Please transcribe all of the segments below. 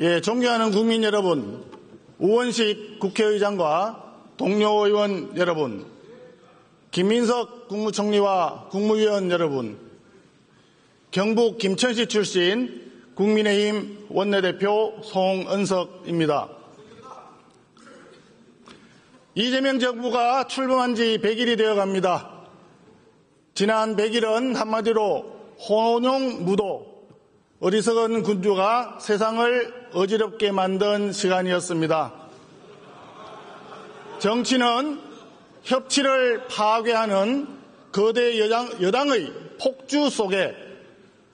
예, 존경하는 국민 여러분, 우원식 국회의장과 동료 의원 여러분, 김민석 국무총리와 국무위원 여러분, 경북 김천시 출신 국민의힘 원내대표 송은석입니다. 이재명 정부가 출범한 지 100일이 되어갑니다. 지난 100일은 한마디로 혼용무도, 어리석은 군주가 세상을 어지럽게 만든 시간이었습니다. 정치는 협치를 파괴하는 거대 여당의 폭주 속에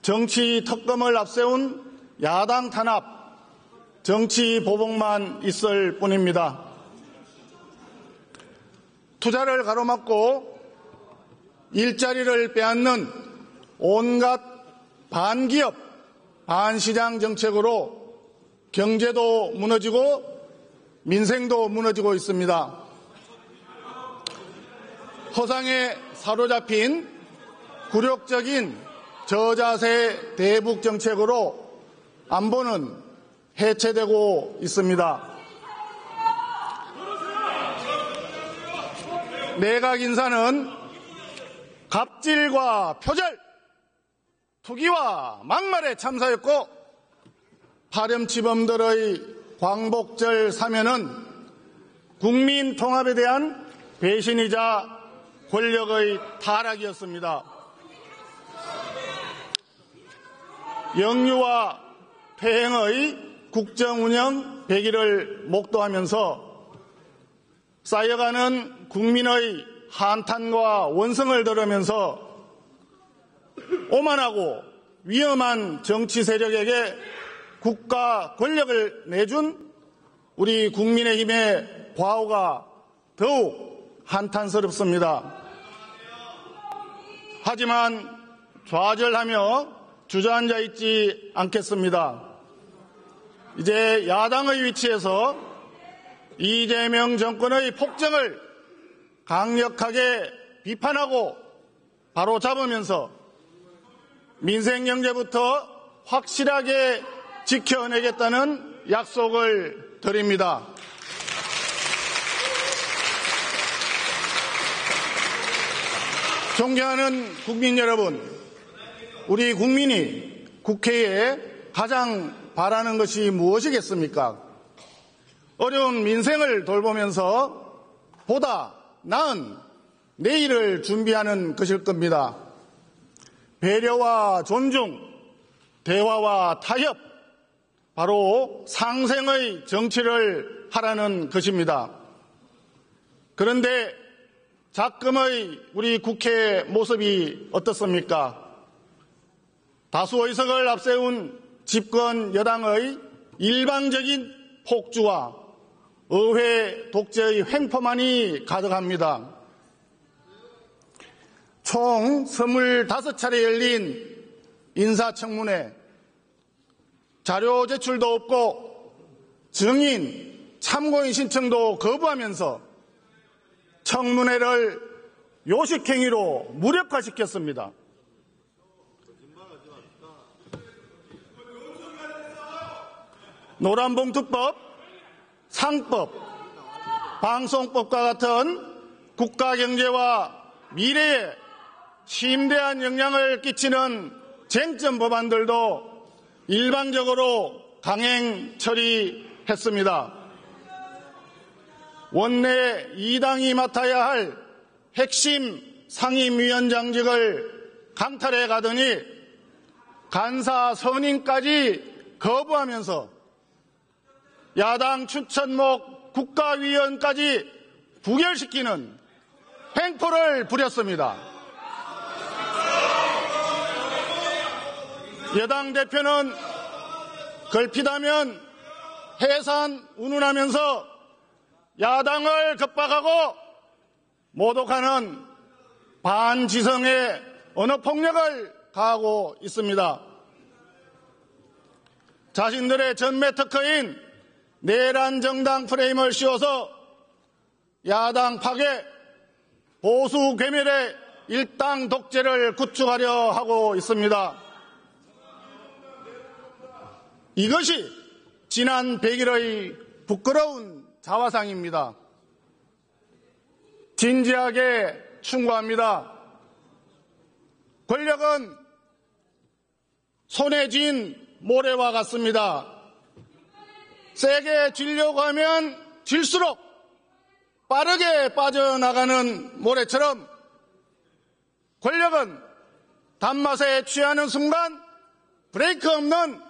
정치 특검을 앞세운 야당 탄압, 정치 보복만 있을 뿐입니다. 투자를 가로막고 일자리를 빼앗는 온갖 반기업, 반시장 정책으로 경제도 무너지고 민생도 무너지고 있습니다. 허상에 사로잡힌 굴욕적인 저자세 대북 정책으로 안보는 해체되고 있습니다. 내각 인사는 갑질과 표절, 투기와 막말에 참사였고, 파렴치범들의 광복절 사면은 국민 통합에 대한 배신이자 권력의 타락이었습니다. 영유아 폐행의 국정운영 100일을 목도하면서 쌓여가는 국민의 한탄과 원성을 들으면서 오만하고 위험한 정치 세력에게 국가 권력을 내준 우리 국민의힘의 과오가 더욱 한탄스럽습니다. 하지만 좌절하며 주저앉아 있지 않겠습니다. 이제 야당의 위치에서 이재명 정권의 폭정을 강력하게 비판하고 바로잡으면서 민생경제부터 확실하게 지켜내겠다는 약속을 드립니다. 존경하는 국민 여러분, 우리 국민이 국회에 가장 바라는 것이 무엇이겠습니까? 어려운 민생을 돌보면서 보다 나은 내일을 준비하는 것일 겁니다. 배려와 존중, 대화와 타협, 바로 상생의 정치를 하라는 것입니다. 그런데 작금의 우리 국회의 모습이 어떻습니까? 다수 의석을 앞세운 집권 여당의 일방적인 폭주와 의회 독재의 횡포만이 가득합니다. 총 25차례 열린 인사청문회, 자료 제출도 없고 증인, 참고인 신청도 거부하면서 청문회를 요식행위로 무력화시켰습니다. 노란봉투법, 상법, 방송법과 같은 국가경제와 미래에 심대한 영향을 끼치는 쟁점 법안들도 일방적으로 강행 처리했습니다. 원내 2당이 맡아야 할 핵심 상임위원장직을 강탈해 가더니 간사 선임까지 거부하면서 야당 추천목 국가위원까지 부결시키는 횡포를 부렸습니다. 여당 대표는 걸핏하면 해산 운운하면서 야당을 겁박하고 모독하는 반지성의 언어폭력을 가하고 있습니다. 자신들의 전매 특허인 내란 정당 프레임을 씌워서 야당 파괴, 보수 괴멸의 일당 독재를 구축하려 하고 있습니다. 이것이 지난 100일의 부끄러운 자화상입니다. 진지하게 충고합니다. 권력은 손에 쥔 모래와 같습니다. 세게 쥐려고 하면 질수록 빠르게 빠져나가는 모래처럼 권력은 단맛에 취하는 순간 브레이크 없는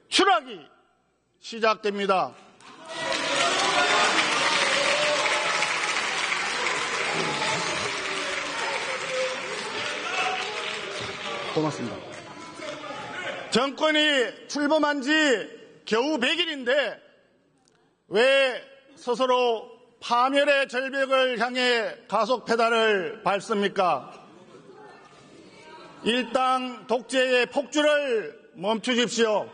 추락이 시작됩니다. 고맙습니다. 정권이 출범한 지 겨우 100일인데 왜 스스로 파멸의 절벽을 향해 가속 페달을 밟습니까? 일당 독재의 폭주를 멈추십시오.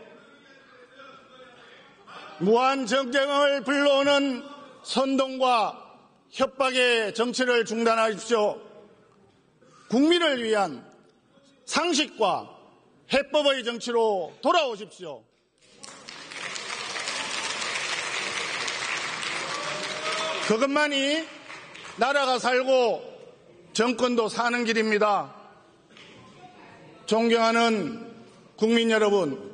무한 정쟁을 불러오는 선동과 협박의 정치를 중단하십시오. 국민을 위한 상식과 해법의 정치로 돌아오십시오. 그것만이 나라가 살고 정권도 사는 길입니다. 존경하는 국민 여러분,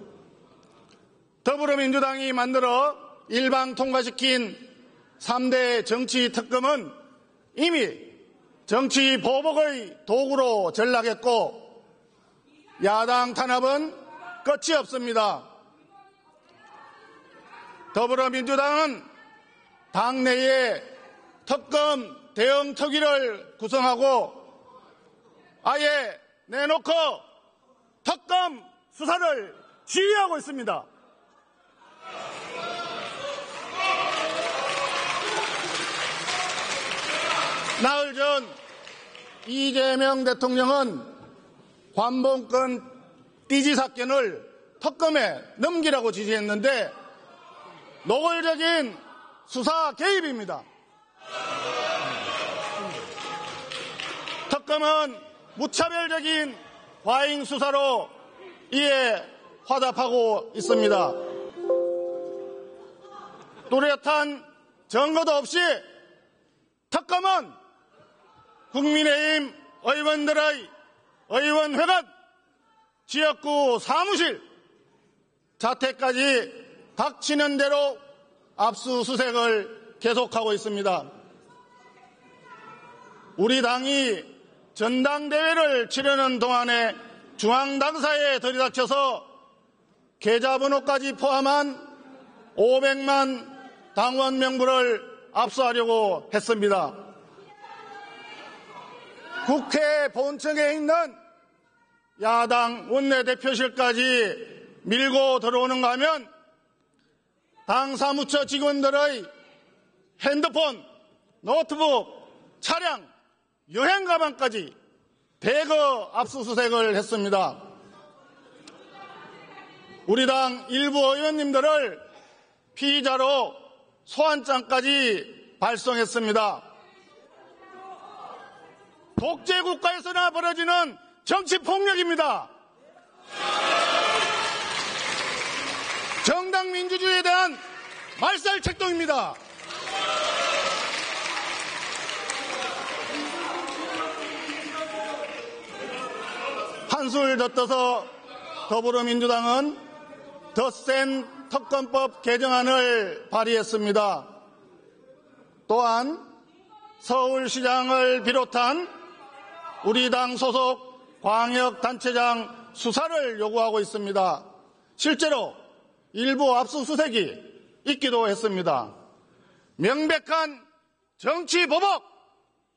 더불어민주당이 만들어 일방 통과시킨 3대 정치 특검은 이미 정치 보복의 도구로 전락했고 야당 탄압은 끝이 없습니다. 더불어민주당은 당내에 특검 대응 특위를 구성하고 아예 내놓고 특검 수사를 지휘하고 있습니다. 나흘 전 이재명 대통령은 관봉권 띠지 사건을 특검에 넘기라고 지시했는데 노골적인 수사 개입입니다. 특검은 무차별적인 과잉 수사로 이에 화답하고 있습니다. 뚜렷한 증거도 없이 특검은 국민의힘 의원들의 의원회관, 지역구 사무실, 자택까지 닥치는 대로 압수수색을 계속하고 있습니다. 우리 당이 전당대회를 치르는 동안에 중앙당사에 들이닥쳐서 계좌번호까지 포함한 500만 당원 명부를 압수하려고 했습니다. 국회 본청에 있는 야당 원내대표실까지 밀고 들어오는가 하면 당 사무처 직원들의 핸드폰, 노트북, 차량, 여행 가방까지 대거 압수수색을 했습니다. 우리 당 일부 의원님들을 피의자로 소환장까지 발송했습니다. 독재국가에서나 벌어지는 정치폭력입니다. 정당 민주주의에 대한 말살책동입니다. 한술 더 떠서 더불어민주당은 더 센 특검법 개정안을 발의했습니다. 또한 서울시장을 비롯한 우리 당 소속 광역단체장 수사를 요구하고 있습니다. 실제로 일부 압수수색이 있기도 했습니다. 명백한 정치 보복,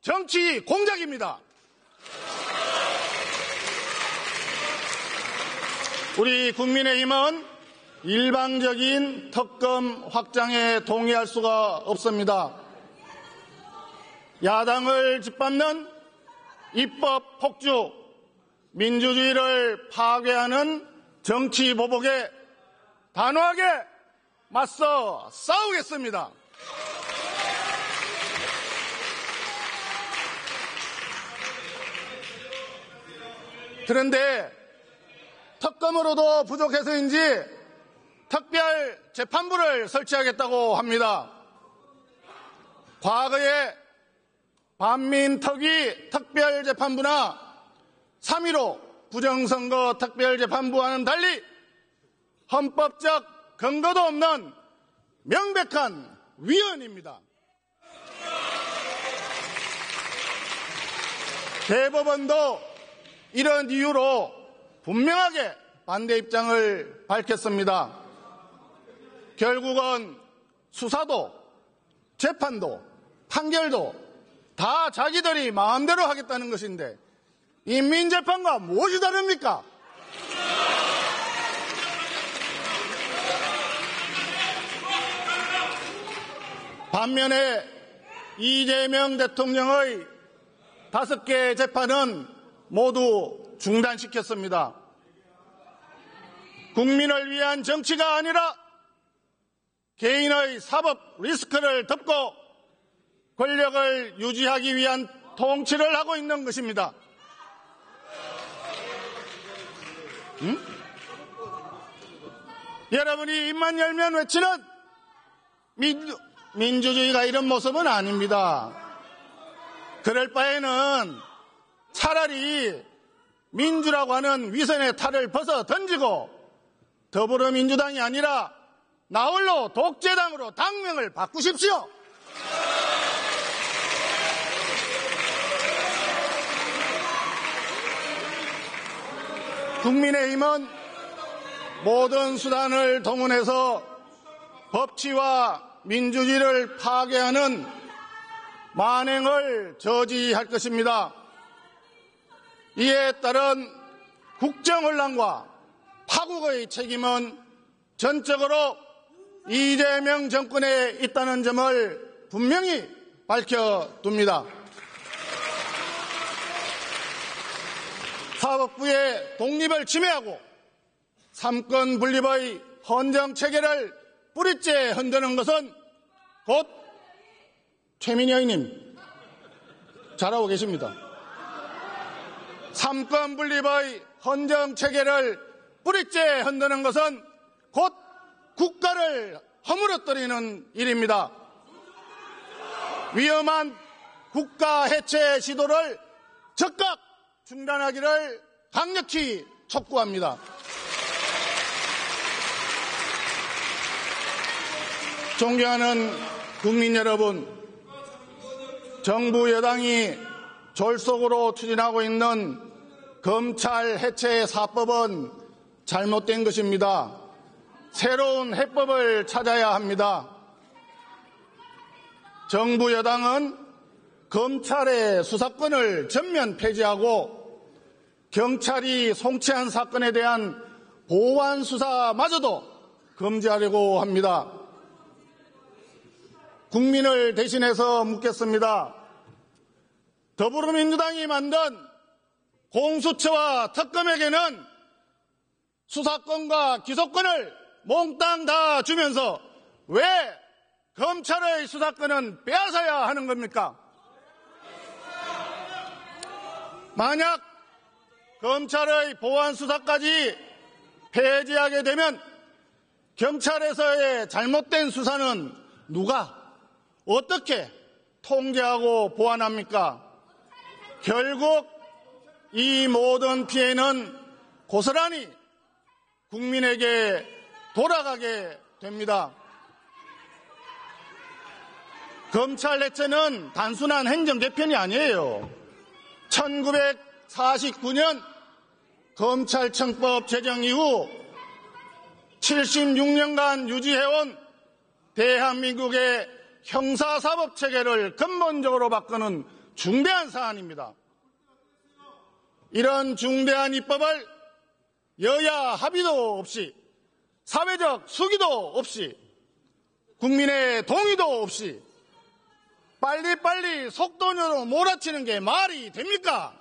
정치 공작입니다. 우리 국민의힘은 일방적인 특검 확장에 동의할 수가 없습니다. 야당을 짓밟는 입법 폭주, 민주주의를 파괴하는 정치 보복에 단호하게 맞서 싸우겠습니다. 그런데 특검으로도 부족해서인지 특별재판부를 설치하겠다고 합니다. 과거에 반민특위 특별재판부나 3.15 부정선거 특별재판부와는 달리 헌법적 근거도 없는 명백한 위헌입니다. 대법원도 이런 이유로 분명하게 반대 입장을 밝혔습니다. 결국은 수사도 재판도 판결도 다 자기들이 마음대로 하겠다는 것인데 인민재판과 무엇이 다릅니까? 반면에 이재명 대통령의 5개 재판은 모두 중단시켰습니다. 국민을 위한 정치가 아니라 개인의 사법 리스크를 덮고 권력을 유지하기 위한 통치를 하고 있는 것입니다. 여러분이 입만 열면 외치는 민주주의가 이런 모습은 아닙니다. 그럴 바에는 차라리 민주라고 하는 위선의 탈을 벗어 던지고 더불어민주당이 아니라 나홀로 독재당으로 당명을 바꾸십시오. 국민의힘은 모든 수단을 동원해서 법치와 민주주의를 파괴하는 만행을 저지할 것입니다. 이에 따른 국정혼란과 파국의 책임은 전적으로 이재명 정권에 있다는 점을 분명히 밝혀둡니다. 사법부의 독립을 침해하고 삼권 분립의 헌정체계를 뿌리째 흔드는 것은 곧 최민희 의원님 잘하고 계십니다. 삼권 분립의 헌정체계를 뿌리째 흔드는 것은 곧 국가를 허물어뜨리는 일입니다. 위험한 국가 해체 시도를 즉각 중단하기를 강력히 촉구합니다. 존경하는 국민 여러분, 정부 여당이 졸속으로 추진하고 있는 검찰 해체 사법은 잘못된 것입니다. 새로운 해법을 찾아야 합니다. 정부 여당은 검찰의 수사권을 전면 폐지하고 경찰이 송치한 사건에 대한 보완 수사마저도 금지하려고 합니다. 국민을 대신해서 묻겠습니다. 더불어민주당이 만든 공수처와 특검에게는 수사권과 기소권을 몽땅 다 주면서 왜 검찰의 수사권은 빼앗아야 하는 겁니까? 만약 검찰의 보완 수사까지 폐지하게 되면 경찰에서의 잘못된 수사는 누가 어떻게 통제하고 보완합니까? 결국 이 모든 피해는 고스란히 국민에게 돌아가게 됩니다. 검찰 해체는 단순한 행정 개편이 아니에요. 1949년 검찰청법 제정 이후 76년간 유지해온 대한민국의 형사사법 체계를 근본적으로 바꾸는 중대한 사안입니다. 이런 중대한 입법을 여야 합의도 없이 사회적 수기도 없이 국민의 동의도 없이 빨리빨리 속도로 몰아치는 게 말이 됩니까?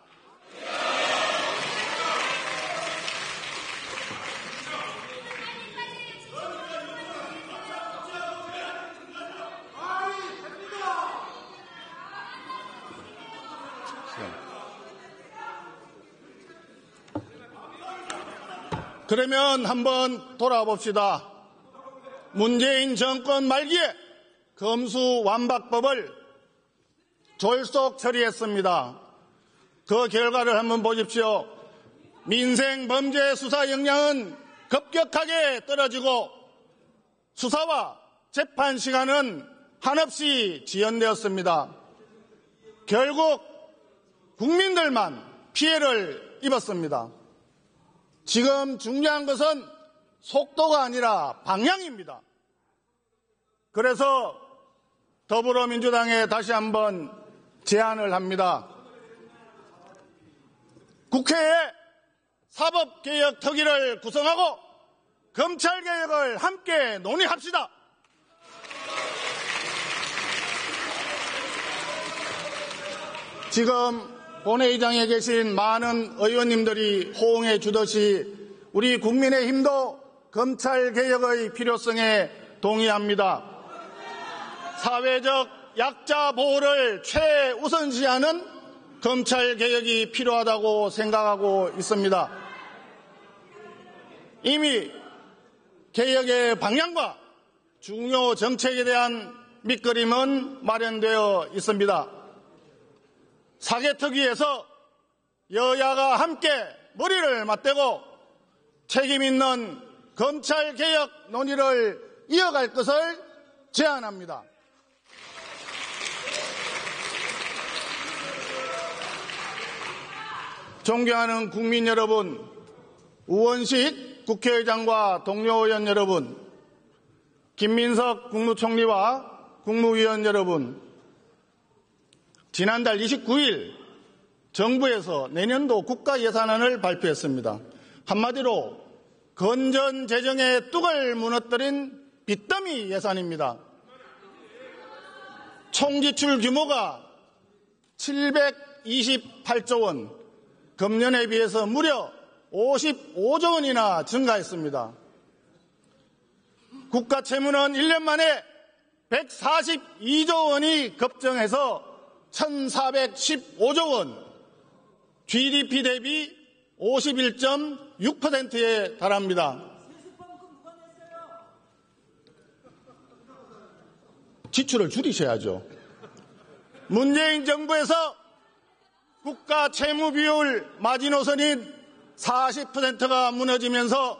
그러면 한번 돌아봅시다. 문재인 정권 말기에 검수완박법을 졸속 처리했습니다. 그 결과를 한번 보십시오. 민생범죄 수사 역량은 급격하게 떨어지고 수사와 재판 시간은 한없이 지연되었습니다. 결국 국민들만 피해를 입었습니다. 지금 중요한 것은 속도가 아니라 방향입니다. 그래서 더불어민주당에 다시 한번 제안을 합니다. 국회에 사법개혁특위를 구성하고 검찰개혁을 함께 논의합시다. 지금 본회의장에 계신 많은 의원님들이 호응해 주듯이 우리 국민의힘도 검찰개혁의 필요성에 동의합니다. 사회적 약자 보호를 최우선시하는 검찰개혁이 필요하다고 생각하고 있습니다. 이미 개혁의 방향과 중요 정책에 대한 밑그림은 마련되어 있습니다. 사개특위에서 여야가 함께 머리를 맞대고 책임 있는 검찰개혁 논의를 이어갈 것을 제안합니다. 존경하는 국민 여러분, 우원식 국회의장과 동료 의원 여러분, 김민석 국무총리와 국무위원 여러분, 지난달 29일 정부에서 내년도 국가예산안을 발표했습니다. 한마디로 건전재정의 뚝을 무너뜨린 빚더미 예산입니다. 총지출 규모가 728조 원, 금년에 비해서 무려 55조 원이나 증가했습니다. 국가 채무는 1년 만에 142조 원이 급증해서 1,415조 원, GDP 대비 51.6%에 달합니다. 지출을 줄이셔야죠. 문재인 정부에서 국가 채무 비율 마지노선인 40%가 무너지면서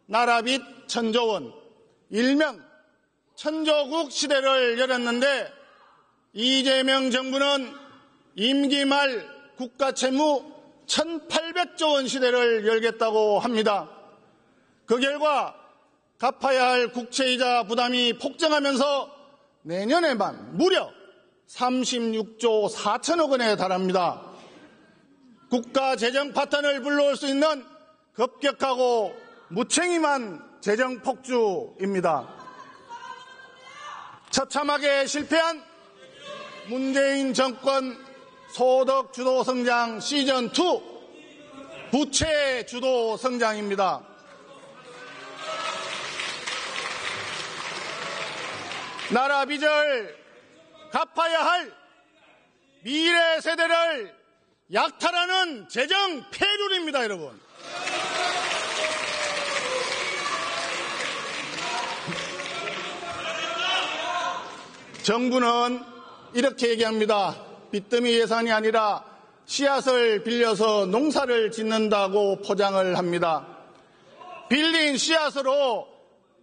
나라빚 1,000조 원, 일명 천조국 시대를 열었는데 이재명 정부는 임기 말 국가 채무 1,800조 원 시대를 열겠다고 합니다. 그 결과 갚아야 할 국채이자 부담이 폭증하면서 내년에만 무려 36조 4천억 원에 달합니다. 국가 재정 파탄을 불러올 수 있는 급격하고 무책임한 재정 폭주입니다. 처참하게 실패한 문재인 정권 소득 주도 성장 시즌2 부채 주도 성장입니다. 나라 빚을 갚아야 할 미래 세대를 약탈하는 재정 폐륜입니다, 여러분. 정부는 이렇게 얘기합니다. 빚더미 예산이 아니라 씨앗을 빌려서 농사를 짓는다고 포장을 합니다. 빌린 씨앗으로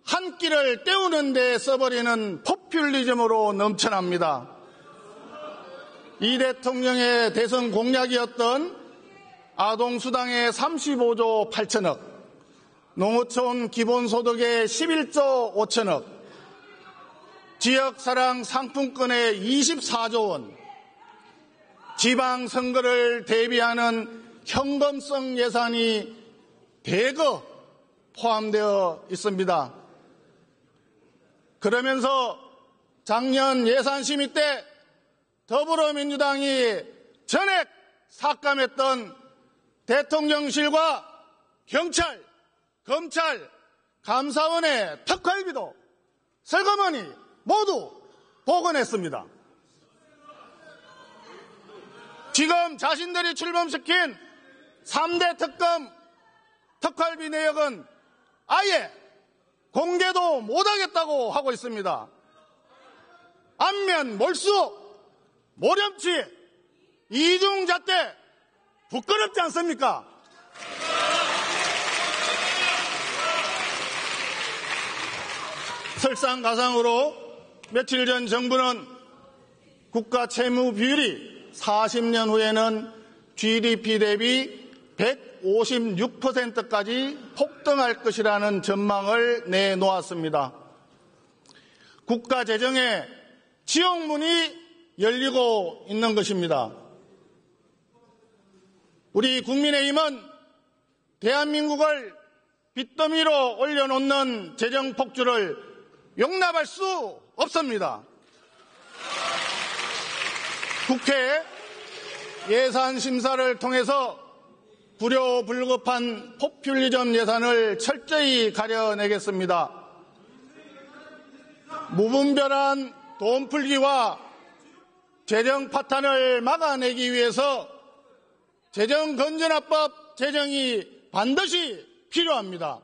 한 끼를 때우는 데 써버리는 포퓰리즘으로 넘쳐납니다. 이 대통령의 대선 공약이었던 아동수당의 35조 8천억, 농어촌 기본소득의 11조 5천억, 지역사랑 상품권의 24조 원, 지방선거를 대비하는 현금성 예산이 대거 포함되어 있습니다. 그러면서 작년 예산심의 때 더불어민주당이 전액 삭감했던 대통령실과 경찰, 검찰, 감사원의 특활비도 슬그머니 모두 복원했습니다. 지금 자신들이 출범시킨 3대 특검 특활비 내역은 아예 공개도 못하겠다고 하고 있습니다. 안면, 몰수, 모렴치, 이중잣대 부끄럽지 않습니까? 설상가상으로 며칠 전 정부는 국가 채무 비율이 40년 후에는 GDP 대비 156%까지 폭등할 것이라는 전망을 내놓았습니다. 국가 재정에 지옥문이 열리고 있는 것입니다. 우리 국민의힘은 대한민국을 빚더미로 올려놓는 재정 폭주를 용납할 수 없습니다. 국회 예산 심사를 통해서 불효불급한 포퓰리즘 예산을 철저히 가려내겠습니다. 무분별한 돈 풀기와 재정 파탄을 막아내기 위해서 재정건전화법 제정이 반드시 필요합니다.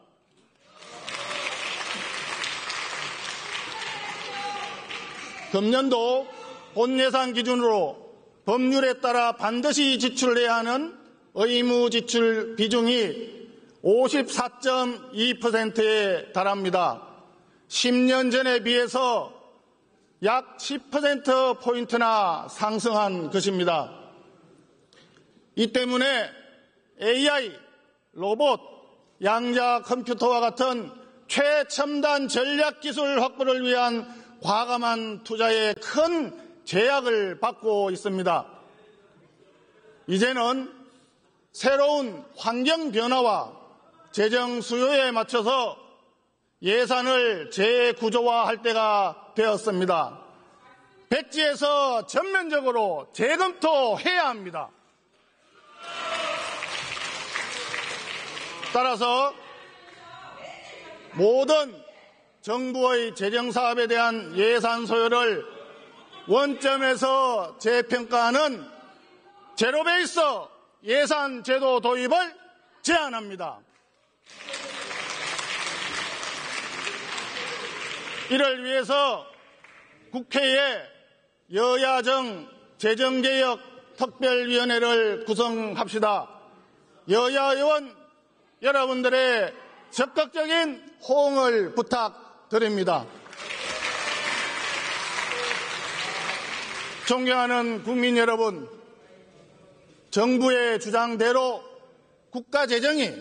금년도 본예산 기준으로 법률에 따라 반드시 지출해야 하는 의무 지출 비중이 54.2%에 달합니다. 10년 전에 비해서 약 10%포인트나 상승한 것입니다. 이 때문에 AI, 로봇, 양자 컴퓨터와 같은 최첨단 전략기술 확보를 위한 과감한 투자에 큰 제약을 받고 있습니다. 이제는 새로운 환경 변화와 재정 수요에 맞춰서 예산을 재구조화할 때가 되었습니다. 백지에서 전면적으로 재검토해야 합니다. 따라서 모든 정부의 재정사업에 대한 예산 소요를 원점에서 재평가하는 제로베이스 예산 제도 도입을 제안합니다. 이를 위해서 국회에 여야정 재정개혁 특별위원회를 구성합시다. 여야 의원 여러분들의 적극적인 호응을 부탁드립니다. 존경하는 국민 여러분, 정부의 주장대로 국가 재정이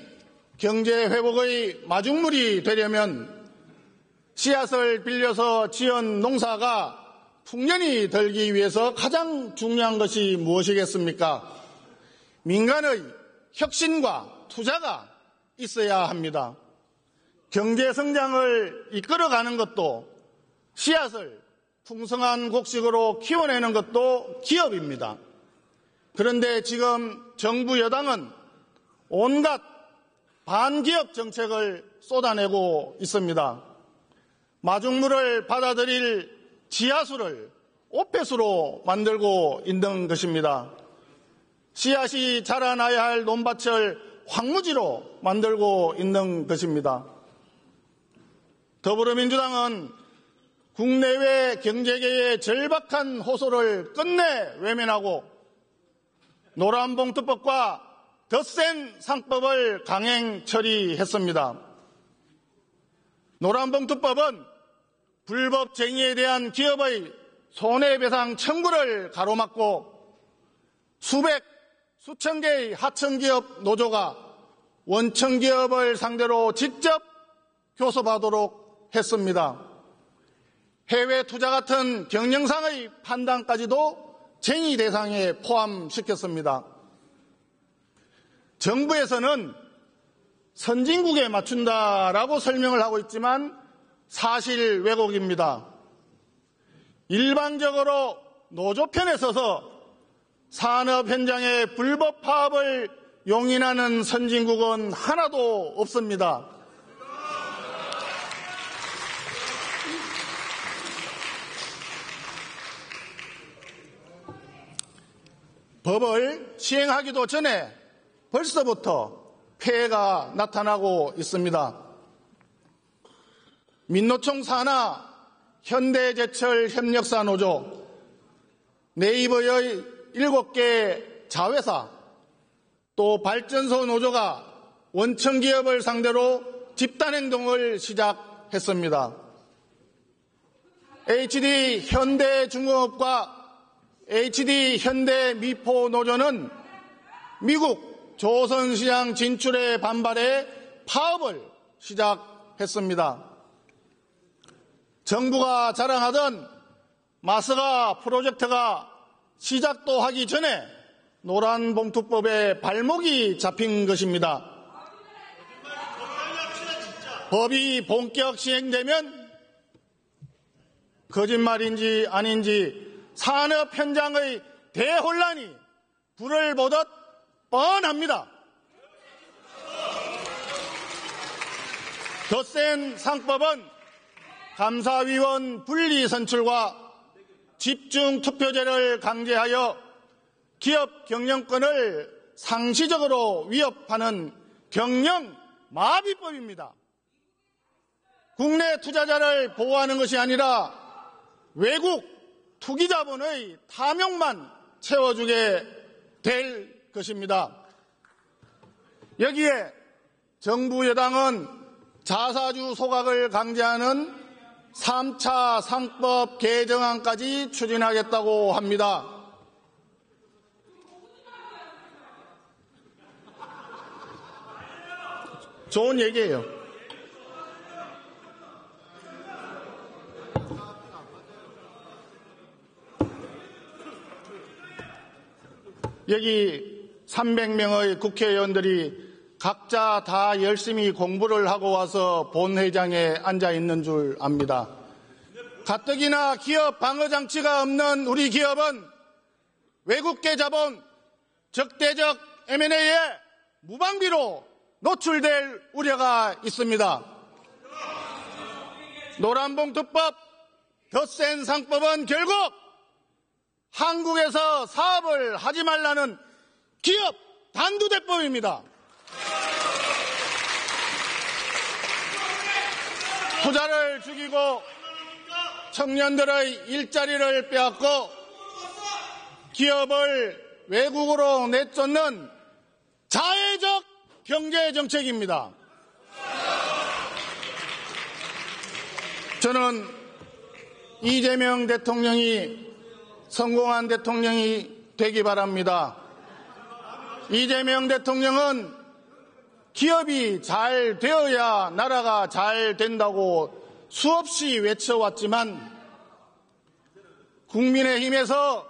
경제 회복의 마중물이 되려면 씨앗을 빌려서 지은 농사가 풍년이 들기 위해서 가장 중요한 것이 무엇이겠습니까? 민간의 혁신과 투자가 있어야 합니다. 경제 성장을 이끌어가는 것도 씨앗을 풍성한 곡식으로 키워내는 것도 기업입니다. 그런데 지금 정부 여당은 온갖 반기업 정책을 쏟아내고 있습니다. 마중물을 받아들일 지하수를 오폐수로 만들고 있는 것입니다. 씨앗이 자라나야 할 논밭을 황무지로 만들고 있는 것입니다. 더불어민주당은 국내외 경제계의 절박한 호소를 끝내 외면하고 노란봉투법과 덧센 상법을 강행 처리했습니다. 노란봉투법은 불법쟁이에 대한 기업의 손해배상 청구를 가로막고 수백, 수천 개의 하청기업 노조가 원청기업을 상대로 직접 교섭하도록 했습니다. 해외 투자 같은 경영상의 판단까지도 쟁의 대상에 포함시켰습니다. 정부에서는 선진국에 맞춘다라고 설명을 하고 있지만 사실 왜곡입니다. 일반적으로 노조편에 서서 산업 현장의 불법 파업을 용인하는 선진국은 하나도 없습니다. 법을 시행하기도 전에 벌써부터 폐해가 나타나고 있습니다. 민노총 산하, 현대제철 협력사 노조, 네이버의 7개 자회사, 또 발전소 노조가 원청기업을 상대로 집단행동을 시작했습니다. HD 현대중공업과 HD 현대미포 노조는 미국 조선시장 진출에 반발해 파업을 시작했습니다. 정부가 자랑하던 마스가 프로젝트가 시작도 하기 전에 노란봉투법에 발목이 잡힌 것입니다. 법이 본격 시행되면 거짓말인지 아닌지 산업 현장의 대혼란이 불을 보듯 뻔합니다. 덧센 상법은 감사위원 분리 선출과 집중 투표제를 강제하여 기업 경영권을 상시적으로 위협하는 경영 마비법입니다. 국내 투자자를 보호하는 것이 아니라 외국 투기자본의 탐욕만 채워주게 될 것입니다. 여기에 정부 여당은 자사주 소각을 강제하는 3차 상법 개정안까지 추진하겠다고 합니다. 좋은 얘기예요. 여기 300명의 국회의원들이 각자 다 열심히 공부를 하고 와서 본회의장에 앉아 있는 줄 압니다. 가뜩이나 기업 방어장치가 없는 우리 기업은 외국계 자본, 적대적 M&A에 무방비로 노출될 우려가 있습니다. 노란봉투법, 덧센 상법은 결국 한국에서 사업을 하지 말라는 기업 단두대법입니다. 투자를 죽이고 청년들의 일자리를 빼앗고 기업을 외국으로 내쫓는 자해적 경제정책입니다. 저는 이재명 대통령이 성공한 대통령이 되기 바랍니다. 이재명 대통령은 기업이 잘 되어야 나라가 잘 된다고 수없이 외쳐왔지만 국민의힘에서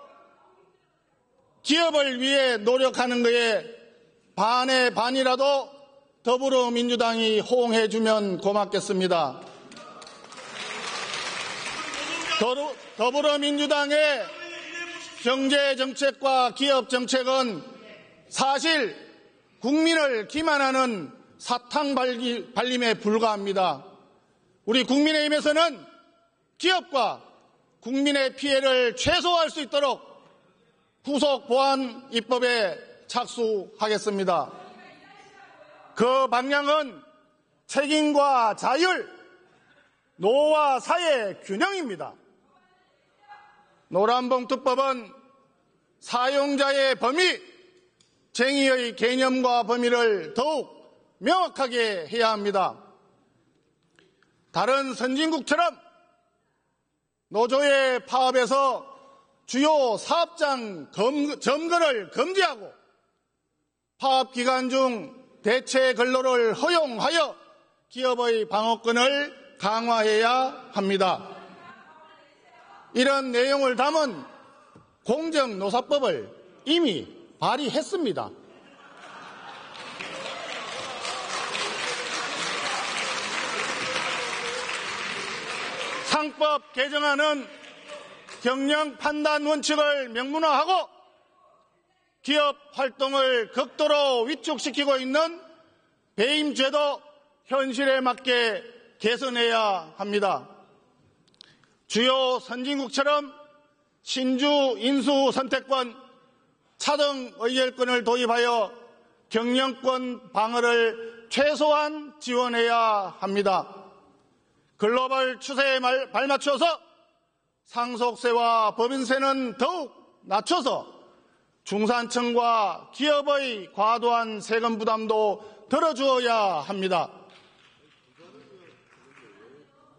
기업을 위해 노력하는 것에 반의 반이라도 더불어민주당이 호응해주면 고맙겠습니다. 더불어민주당의 경제정책과 기업정책은 사실 국민을 기만하는 사탕 발림에 불과합니다. 우리 국민의힘에서는 기업과 국민의 피해를 최소화할 수 있도록 후속 보안 입법에 착수하겠습니다. 그 방향은 책임과 자율, 노와 사의 균형입니다. 노란봉투법은 사용자의 범위, 쟁의의 개념과 범위를 더욱 명확하게 해야 합니다. 다른 선진국처럼 노조의 파업에서 주요 사업장 점거를 금지하고 파업 기간 중 대체 근로를 허용하여 기업의 방어권을 강화해야 합니다. 이런 내용을 담은 공정노사법을 이미 발의했습니다. 상법 개정안은 경영 판단 원칙을 명문화하고 기업 활동을 극도로 위축시키고 있는 배임제도 현실에 맞게 개선해야 합니다. 주요 선진국처럼 신주 인수 선택권, 차등 의결권을 도입하여 경영권 방어를 최소한 지원해야 합니다. 글로벌 추세에 발맞춰서 상속세와 법인세는 더욱 낮춰서 중산층과 기업의 과도한 세금 부담도 덜어주어야 합니다.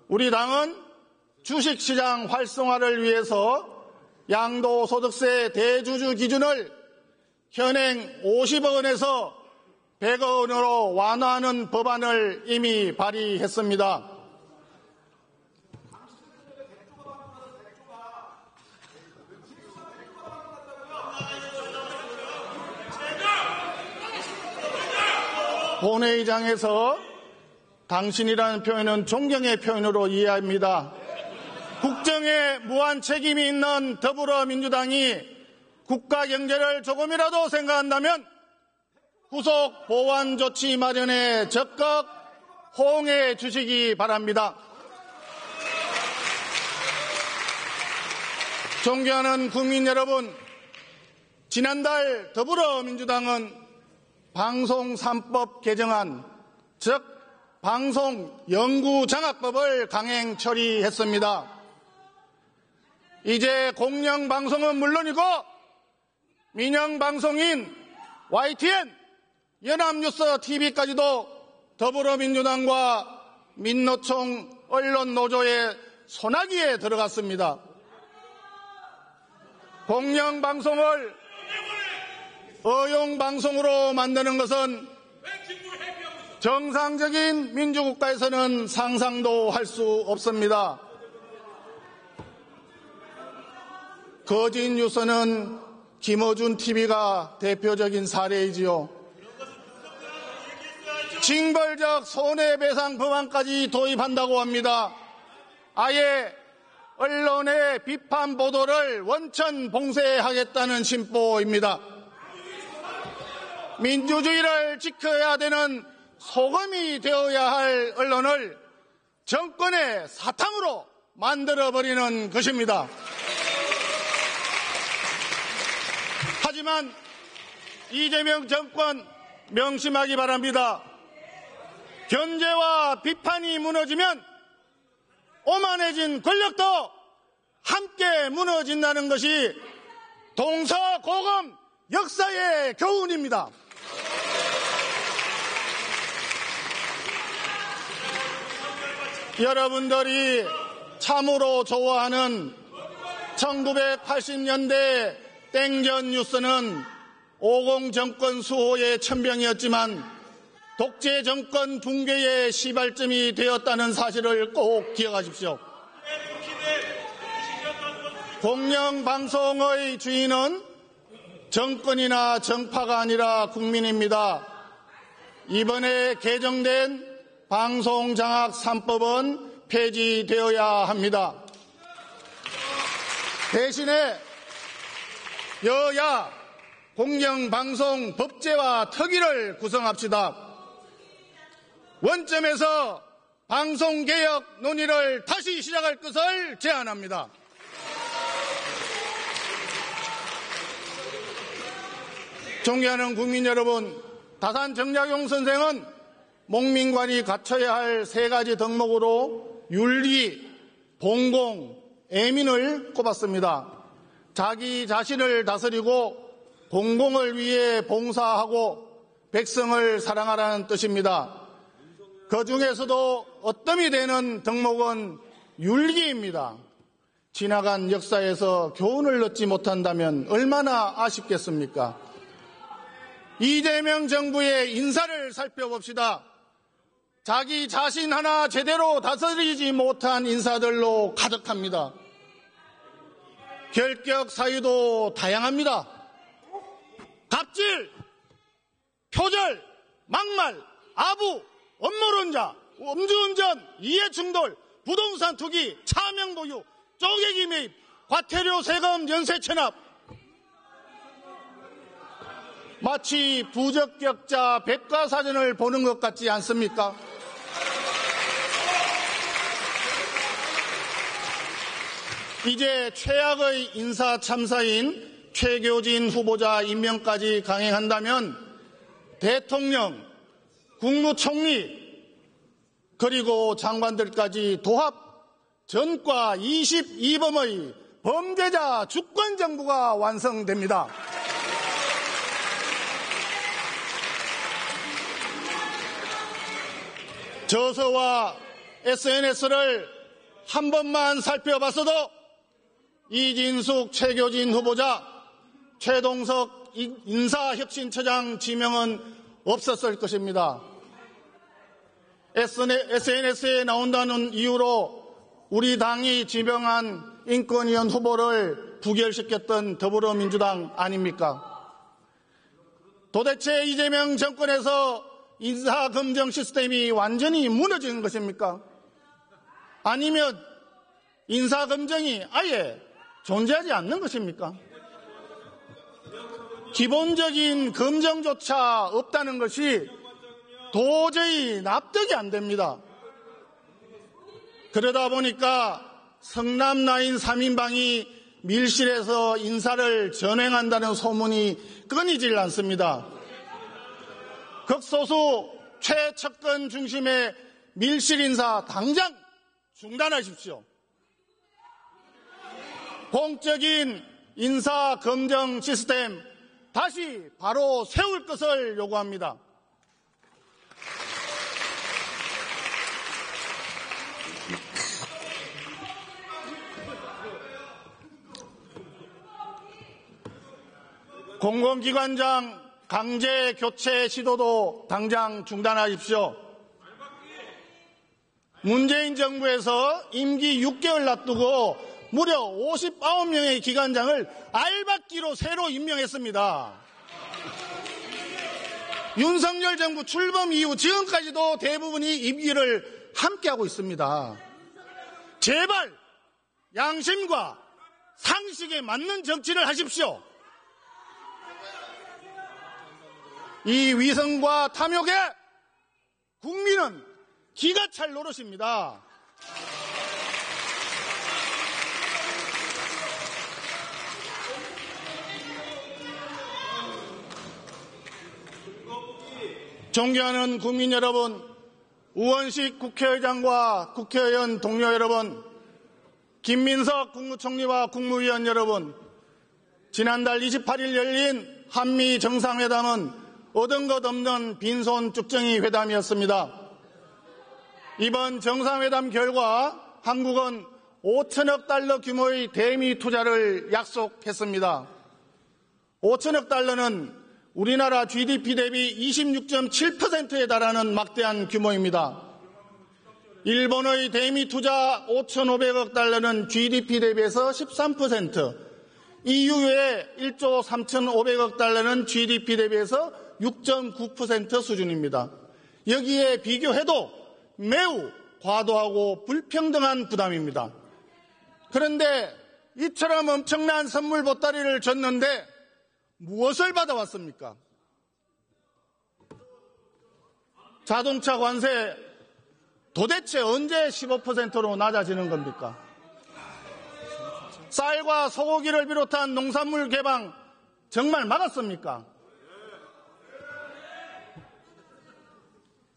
우리 당은 주식시장 활성화를 위해서 양도소득세 대주주 기준을 현행 50억 원에서 100억 원으로 완화하는 법안을 이미 발의했습니다. 본회의장에서 당신이라는 표현은 존경의 표현으로 이해합니다. 국정에 무한 책임이 있는 더불어민주당이 국가 경제를 조금이라도 생각한다면 후속 보완 조치 마련에 적극 호응해 주시기 바랍니다. 존경하는 국민 여러분, 지난달 더불어민주당은 방송 3법 개정안, 즉 방송연구장악법을 강행 처리했습니다. 이제 공영방송은 물론이고 민영방송인 YTN, 연합뉴스 TV까지도 더불어민주당과 민노총 언론노조의 소나기에 들어갔습니다. 공영방송을 어용방송으로 만드는 것은 정상적인 민주국가에서는 상상도 할 수 없습니다. 거짓 뉴스는 김어준 TV가 대표적인 사례이지요. 징벌적 손해배상 법안까지 도입한다고 합니다. 아예 언론의 비판 보도를 원천 봉쇄하겠다는 심보입니다. 민주주의를 지켜야 되는 소금이 되어야 할 언론을 정권의 사탕으로 만들어버리는 것입니다. 하지만 이재명 정권 명심하기 바랍니다. 견제와 비판이 무너지면 오만해진 권력도 함께 무너진다는 것이 동서고금 역사의 교훈입니다. 여러분들이 참으로 좋아하는 1980년대 땡전 뉴스는 50 정권 수호의 천병이었지만 독재 정권 붕괴의 시발점이 되었다는 사실을 꼭 기억하십시오. 공영방송의 주인은 정권이나 정파가 아니라 국민입니다. 이번에 개정된 방송장악 3법은 폐지되어야 합니다. 대신에 여야 공영방송 법제화 특위를 구성합시다. 원점에서 방송개혁 논의를 다시 시작할 것을 제안합니다. 존경하는 국민 여러분, 다산 정약용 선생은 목민관이 갖춰야 할 3가지 덕목으로 윤리, 봉공, 애민을 꼽았습니다. 자기 자신을 다스리고 공공을 위해 봉사하고 백성을 사랑하라는 뜻입니다. 그 중에서도 어뜸이 되는 덕목은 윤리입니다. 지나간 역사에서 교훈을 얻지 못한다면 얼마나 아쉽겠습니까? 이재명 정부의 인사를 살펴봅시다. 자기 자신 하나 제대로 다스리지 못한 인사들로 가득합니다. 결격 사유도 다양합니다. 갑질, 표절, 막말, 아부, 업무론자, 음주운전, 이해충돌, 부동산 투기, 차명 보유, 쪼개기 매입, 과태료 세금 연쇄 체납. 마치 부적격자 백과사전을 보는 것 같지 않습니까? 이제 최악의 인사참사인 최교진 후보자 임명까지 강행한다면 대통령, 국무총리, 그리고 장관들까지 도합 전과 22범의 범죄자 주권정부가 완성됩니다. 저서와 SNS를 한 번만 살펴봤어도 이진숙, 최교진 후보자, 최동석 인사혁신처장 지명은 없었을 것입니다. SNS에 나온다는 이유로 우리 당이 지명한 인권위원 후보를 부결시켰던 더불어민주당 아닙니까? 도대체 이재명 정권에서 인사검증 시스템이 완전히 무너진 것입니까? 아니면 인사검증이 아예 존재하지 않는 것입니까? 기본적인 검증조차 없다는 것이 도저히 납득이 안 됩니다. 그러다 보니까 성남라인 3인방이 밀실에서 인사를 전횡한다는 소문이 끊이질 않습니다. 극소수 최측근 중심의 밀실 인사 당장 중단하십시오. 공적인 인사 검증 시스템 다시 바로 세울 것을 요구합니다. 공공기관장 강제 교체 시도도 당장 중단하십시오. 문재인 정부에서 임기 6개월 놔두고 무려 59명의 기관장을 알박기로 새로 임명했습니다. 윤석열 정부 출범 이후 지금까지도 대부분이 임기를 함께하고 있습니다. 제발 양심과 상식에 맞는 정치를 하십시오. 이 위선과 탐욕에 국민은 기가 찰 노릇입니다. 존경하는 국민 여러분, 우원식 국회의장과 국회의원 동료 여러분, 김민석 국무총리와 국무위원 여러분, 지난달 28일 열린 한미 정상회담은 얻은 것 없는 빈손 쭉정이 회담이었습니다. 이번 정상회담 결과 한국은 5천억 달러 규모의 대미 투자를 약속했습니다. 5천억 달러는 우리나라 GDP 대비 26.7%에 달하는 막대한 규모입니다. 일본의 대미 투자 5,500억 달러는 GDP 대비해서 13%, EU의 1조 3,500억 달러는 GDP 대비해서 6.9% 수준입니다. 여기에 비교해도 매우 과도하고 불평등한 부담입니다. 그런데 이처럼 엄청난 선물 보따리를 줬는데 무엇을 받아왔습니까? 자동차 관세 도대체 언제 15%로 낮아지는 겁니까? 쌀과 소고기를 비롯한 농산물 개방 정말 막았습니까?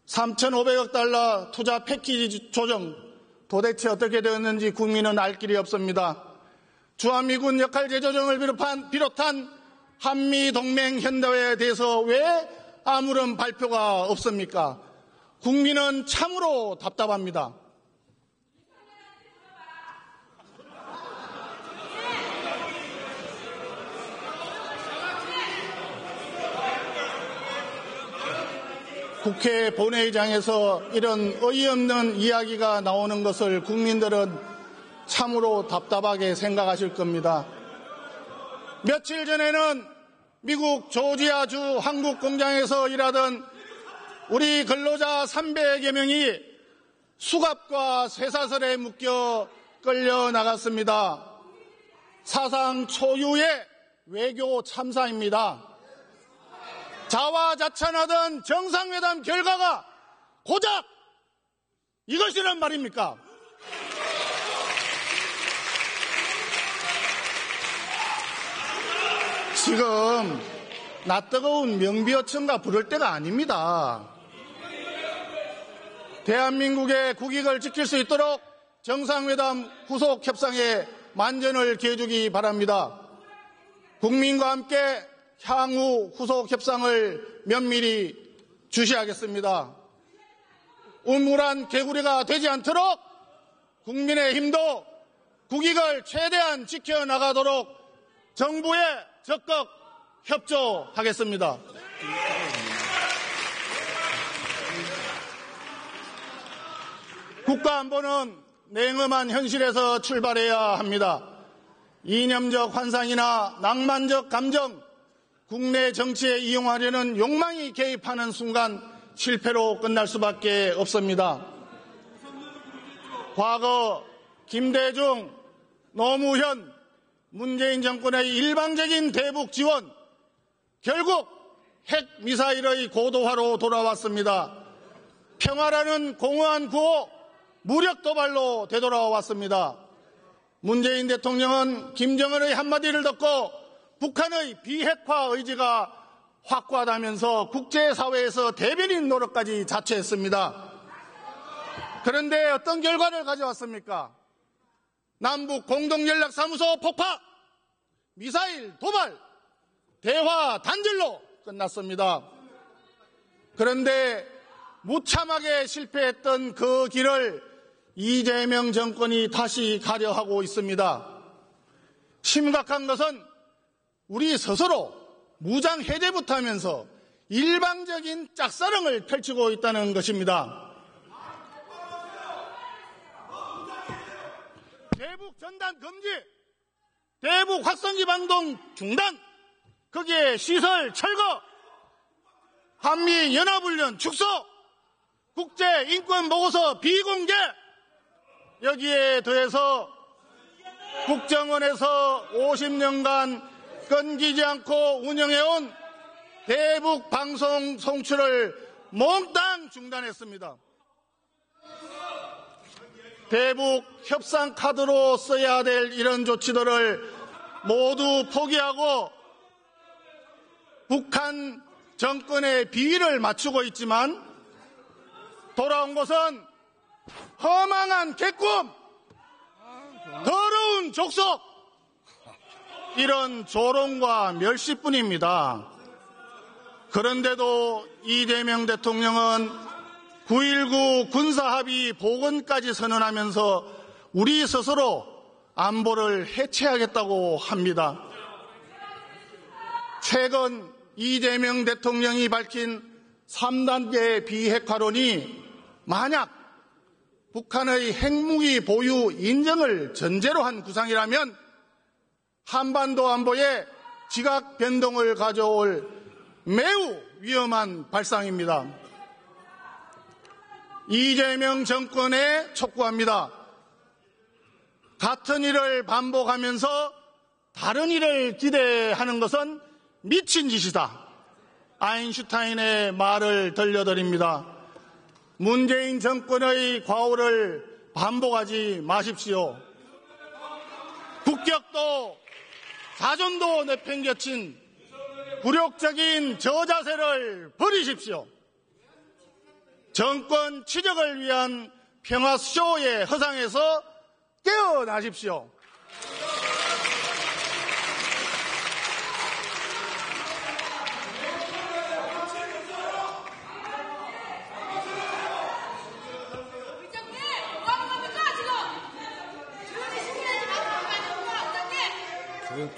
3,500억 달러 투자 패키지 조정 도대체 어떻게 되었는지 국민은 알 길이 없습니다. 주한미군 역할 재조정을 비롯한 한미동맹 현대화에 대해서 왜 아무런 발표가 없습니까? 국민은 참으로 답답합니다. 국회 본회의장에서 이런 어이없는 이야기가 나오는 것을 국민들은 참으로 답답하게 생각하실 겁니다. 며칠 전에는 미국 조지아주 한국 공장에서 일하던 우리 근로자 300여 명이 수갑과 쇠사슬에 묶여 끌려 나갔습니다. 사상 초유의 외교 참사입니다. 자화자찬하던 정상회담 결과가 고작 이것이란 말입니까? 지금 낯뜨거운 명비어천가 부를 때가 아닙니다. 대한민국의 국익을 지킬 수 있도록 정상회담 후속 협상에 만전을 기해주기 바랍니다. 국민과 함께 향후 후속 협상을 면밀히 주시하겠습니다. 우물한 개구리가 되지 않도록 국민의힘도 국익을 최대한 지켜나가도록 정부에 적극 협조하겠습니다. 국가안보는 냉엄한 현실에서 출발해야 합니다. 이념적 환상이나 낭만적 감정, 국내 정치에 이용하려는 욕망이 개입하는 순간 실패로 끝날 수밖에 없습니다. 과거 김대중, 노무현, 문재인 정권의 일방적인 대북 지원, 결국 핵미사일의 고도화로 돌아왔습니다. 평화라는 공허한 구호, 무력 도발로 되돌아왔습니다. 문재인 대통령은 김정은의 한마디를 듣고 북한의 비핵화 의지가 확고하다면서 국제사회에서 대변인 노릇까지 자처했습니다. 그런데 어떤 결과를 가져왔습니까? 남북 공동연락사무소 폭파, 미사일 도발, 대화 단절로 끝났습니다. 그런데 무참하게 실패했던 그 길을 이재명 정권이 다시 가려 하고 있습니다. 심각한 것은 우리 스스로 무장 해제부터 하면서 일방적인 짝사랑을 펼치고 있다는 것입니다. 대북 전단 금지, 대북 확성기 방동 중단, 거기에 시설 철거, 한미 연합훈련 축소, 국제인권보고서 비공개, 여기에 더해서 국정원에서 50년간 끊기지 않고 운영해온 대북 방송 송출을 몽땅 중단했습니다. 대북 협상 카드로 써야 될 이런 조치들을 모두 포기하고 북한 정권의 비위를 맞추고 있지만 돌아온 것은 허망한 개꿈, 더러운 족속, 이런 조롱과 멸시뿐입니다. 그런데도 이재명 대통령은 9.19 군사합의 복원까지 선언하면서 우리 스스로 안보를 해체하겠다고 합니다. 최근 이재명 대통령이 밝힌 3단계 비핵화론이 만약 북한의 핵무기 보유 인정을 전제로 한 구상이라면 한반도 안보에 지각 변동을 가져올 매우 위험한 발상입니다. 이재명 정권에 촉구합니다. 같은 일을 반복하면서 다른 일을 기대하는 것은 미친 짓이다. 아인슈타인의 말을 들려드립니다. 문재인 정권의 과오를 반복하지 마십시오. 국격도 자존도 내팽겨친 굴욕적인 저자세를 버리십시오. 정권 취적을 위한 평화쇼의 허상에서 깨어나십시오.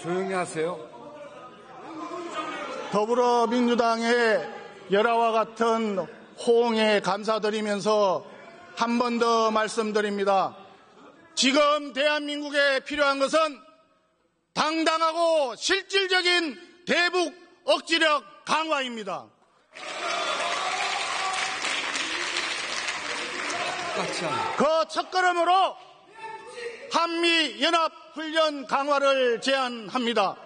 조용히 하세요. 더불어민주당의 열화와 같은 호응에 감사드리면서 한 번 더 말씀드립니다. 지금 대한민국에 필요한 것은 당당하고 실질적인 대북 억지력 강화입니다. 그 첫걸음으로 한미연합훈련 강화를 제안합니다.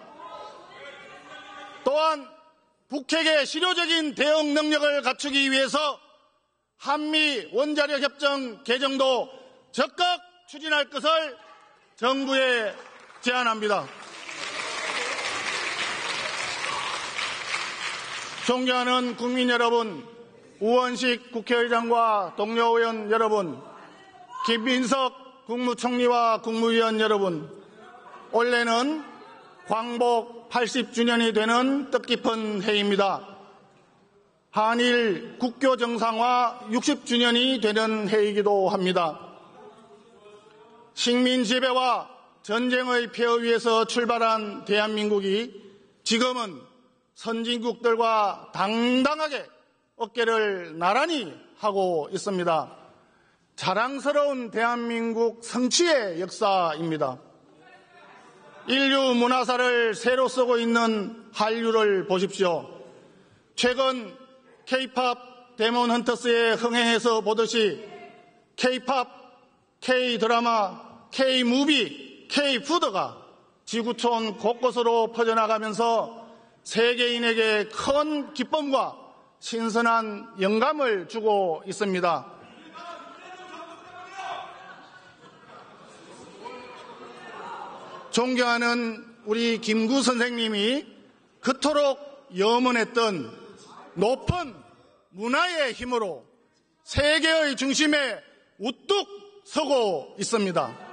또한 북핵의 실효적인 대응 능력을 갖추기 위해서 한미 원자력 협정 개정도 적극 추진할 것을 정부에 제안합니다. 존경하는 국민 여러분, 우원식 국회의장과 동료 의원 여러분, 김민석 국무총리와 국무위원 여러분, 올해는 광복 80주년이 되는 뜻깊은 해입니다. 한일 국교 정상화 60주년이 되는 해이기도 합니다. 식민 지배와 전쟁의 폐허 위에서 출발한 대한민국이 지금은 선진국들과 당당하게 어깨를 나란히 하고 있습니다. 자랑스러운 대한민국 성취의 역사입니다. 인류 문화사를 새로 쓰고 있는 한류를 보십시오. 최근 K-팝 데몬 헌터스의 흥행에서 보듯이 K-팝, K-드라마, K-무비, K-푸드가 지구촌 곳곳으로 퍼져나가면서 세계인에게 큰 기쁨과 신선한 영감을 주고 있습니다. 존경하는 우리 김구 선생님이 그토록 염원했던 높은 문화의 힘으로 세계의 중심에 우뚝 서고 있습니다.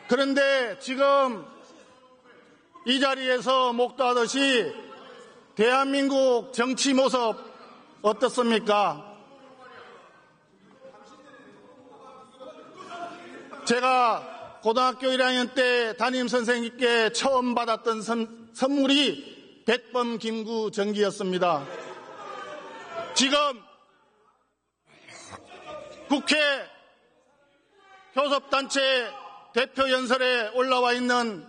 그런데 지금 이 자리에서 목도하듯이 대한민국 정치 모습 어떻습니까? 제가 고등학교 1학년 때 담임선생님께 처음 받았던 선물이 백범 김구 전기였습니다. 지금 국회 교섭단체 대표연설에 올라와 있는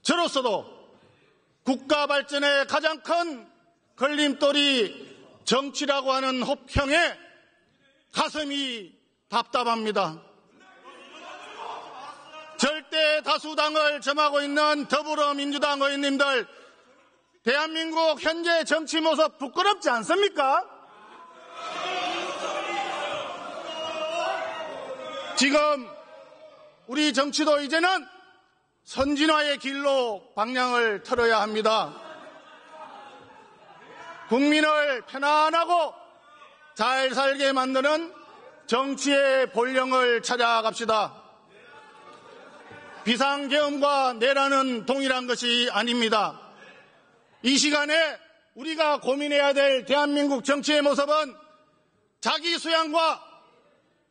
저로서도 국가 발전의 가장 큰 걸림돌이 정치라고 하는 혹평에 가슴이 답답합니다. 절대 다수당을 점하고 있는 더불어민주당 의원님들, 대한민국 현재 정치 모습 부끄럽지 않습니까? 지금 우리 정치도 이제는 선진화의 길로 방향을 틀어야 합니다. 국민을 편안하고 잘 살게 만드는 정치의 본령을 찾아갑시다. 비상계엄과 내란은 동일한 것이 아닙니다. 이 시간에 우리가 고민해야 될 대한민국 정치의 모습은 자기 수양과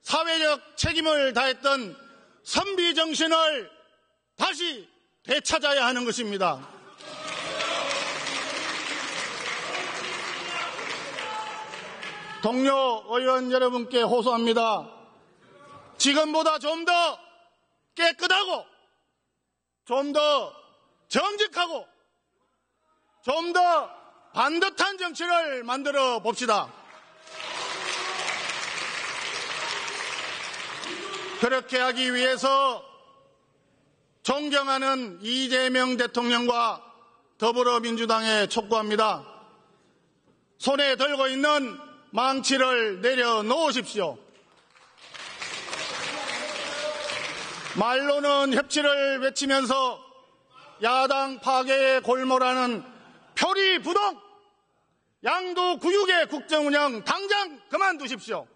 사회적 책임을 다했던 선비정신을 다시 되찾아야 하는 것입니다. 동료 의원 여러분께 호소합니다. 지금보다 좀 더 깨끗하고 좀 더 정직하고 좀 더 반듯한 정치를 만들어 봅시다. 그렇게 하기 위해서 존경하는 이재명 대통령과 더불어민주당에 촉구합니다. 손에 들고 있는 망치를 내려놓으십시오. 말로는 협치를 외치면서 야당 파괴에 골몰하는 표리부동 양도구육의 국정운영 당장 그만두십시오.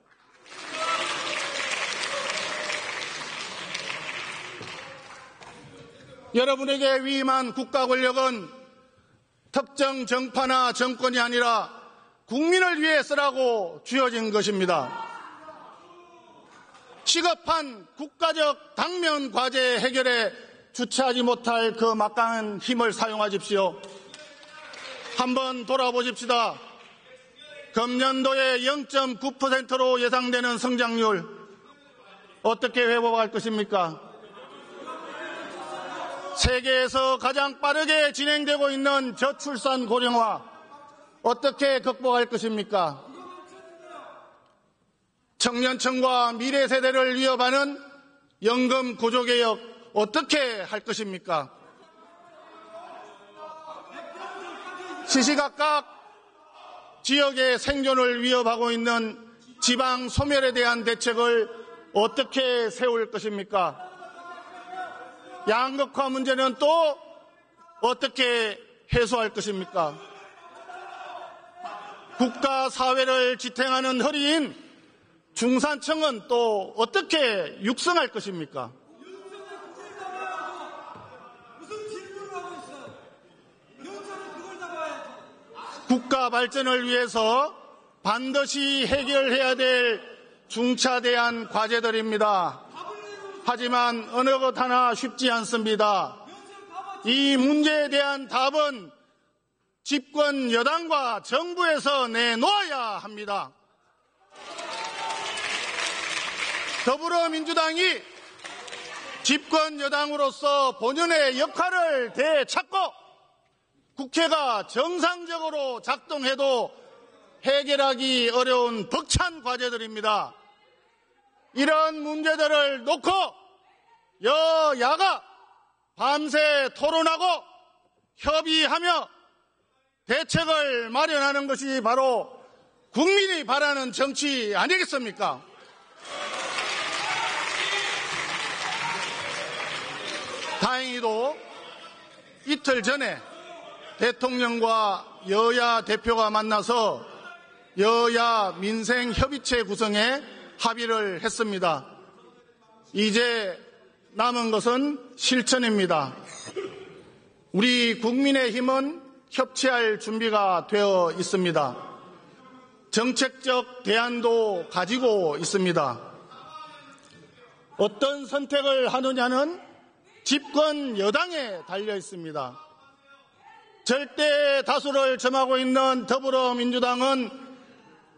여러분에게 위임한 국가 권력은 특정 정파나 정권이 아니라 국민을 위해 쓰라고 주어진 것입니다. 시급한 국가적 당면 과제 해결에 주체하지 못할 그 막강한 힘을 사용하십시오. 한번 돌아보십시다. 금년도에 0.9%로 예상되는 성장률 어떻게 회복할 것입니까? 세계에서 가장 빠르게 진행되고 있는 저출산 고령화 어떻게 극복할 것입니까? 청년층과 미래 세대를 위협하는 연금 구조개혁 어떻게 할 것입니까? 시시각각 지역의 생존을 위협하고 있는 지방 소멸에 대한 대책을 어떻게 세울 것입니까? 양극화 문제는 또 어떻게 해소할 것입니까? 국가 사회를 지탱하는 허리인 중산층은 또 어떻게 육성할 것입니까? 국가 발전을 위해서 반드시 해결해야 될 중차대한 과제들입니다. 하지만 어느 것 하나 쉽지 않습니다. 이 문제에 대한 답은 집권 여당과 정부에서 내놓아야 합니다. 더불어민주당이 집권 여당으로서 본연의 역할을 되찾고 국회가 정상적으로 작동해도 해결하기 어려운 벅찬 과제들입니다. 이런 문제들을 놓고 여야가 밤새 토론하고 협의하며 대책을 마련하는 것이 바로 국민이 바라는 정치 아니겠습니까? 다행히도 이틀 전에 대통령과 여야 대표가 만나서 여야 민생협의체 구성에 합의를 했습니다. 이제 남은 것은 실천입니다. 우리 국민의힘은 협치할 준비가 되어 있습니다. 정책적 대안도 가지고 있습니다. 어떤 선택을 하느냐는 집권 여당에 달려 있습니다. 절대 다수를 점하고 있는 더불어민주당은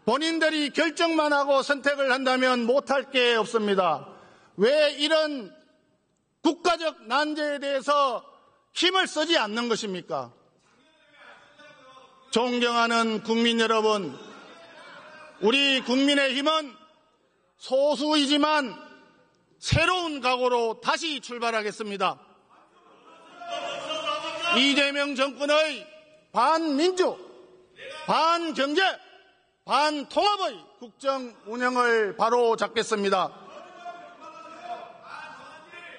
본인들이 결정만 하고 선택을 한다면 못할 게 없습니다. 왜 이런 국가적 난제에 대해서 힘을 쓰지 않는 것입니까? 존경하는 국민 여러분, 우리 국민의힘은 소수이지만 새로운 각오로 다시 출발하겠습니다. 이재명 정권의 반민주, 반경제, 반통합의 국정 운영을 바로 잡겠습니다.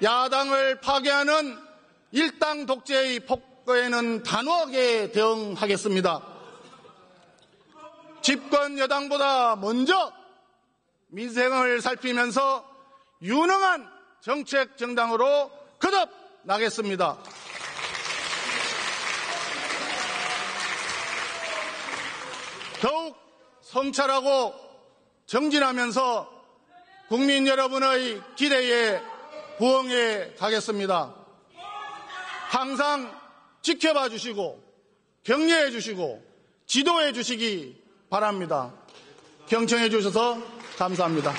야당을 파괴하는 일당 독재의 폭거에는 단호하게 대응하겠습니다. 집권 여당보다 먼저 민생을 살피면서 유능한 정책 정당으로 거듭 나겠습니다. 더욱 성찰하고 정진하면서 국민 여러분의 기대에 부응해 가겠습니다. 항상 지켜봐 주시고 격려해 주시고 지도해 주시기 바랍니다. 경청해 주셔서 감사합니다.